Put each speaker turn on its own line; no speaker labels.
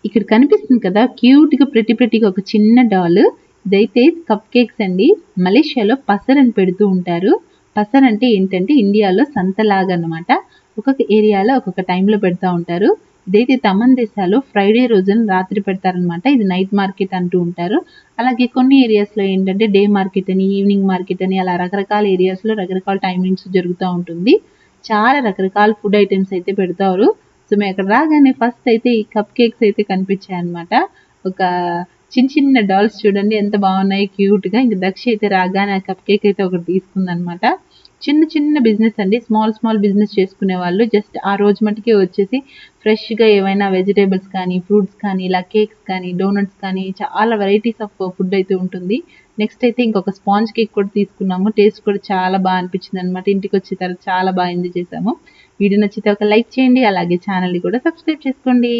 ఇక్కడ కనిపిస్తుంది కదా క్యూట్గా ప్రెట్టిగా ఒక చిన్న డాల్. ఇదైతే కప్ కేక్స్ అండి. మలేషియాలో పసర్ అని పెడుతూ ఉంటారు. పసర్ అంటే ఏంటంటే ఇండియాలో సంతలాగా అనమాట. ఒక్కొక్క ఏరియాలో ఒక్కొక్క టైంలో పెడతా ఉంటారు. ఇదైతే తమన్ దేశాలో ఫ్రైడే రోజున రాత్రి పెడతారనమాట. ఇది నైట్ మార్కెట్ అంటూ ఉంటారు. అలాగే కొన్ని ఏరియాస్లో ఏంటంటే డే మార్కెట్ అని, ఈవినింగ్ మార్కెట్ అని, అలా రకరకాల ఏరియాస్లో రకరకాల టైమింగ్స్ జరుగుతూ ఉంటుంది. చాలా రకరకాల ఫుడ్ ఐటమ్స్ అయితే పెడతారు. సో మేము అక్కడ రాగానే ఫస్ట్ అయితే ఈ కప్ కేక్స్ అయితే కనిపించాయి అనమాట. ఒక చిన్న చిన్న డాల్స్ చూడండి ఎంత బాగున్నాయి క్యూట్గా. ఇంక దక్షి అయితే రాగానే ఆ కప్ కేక్ అయితే ఒకటి తీసుకుందనమాట. చిన్న చిన్న బిజినెస్ అండి. స్మాల్ బిజినెస్ చేసుకునే వాళ్ళు జస్ట్ ఆ రోజు మటుకే వచ్చేసి ఫ్రెష్గా ఏవైనా వెజిటేబుల్స్ కానీ, ఫ్రూట్స్ కానీ, ఇలా కేక్స్ కానీ, డోనట్స్ కానీ, చాలా వెరైటీస్ ఆఫ్ ఫుడ్ అయితే ఉంటుంది. నెక్స్ట్ అయితే ఇంకొక స్పాంజ్ కేక్ కూడా తీసుకున్నాము. టేస్ట్ కూడా చాలా బాగా అనిపించింది అనమాట. ఇంటికి వచ్చిన తర్వాత చాలా బాగా ఎంజాయ్ చేసాము. వీడియో నచ్చితే ఒక లైక్ చేయండి. అలాగే ఛానల్ని కూడా సబ్స్క్రైబ్ చేసుకోండి.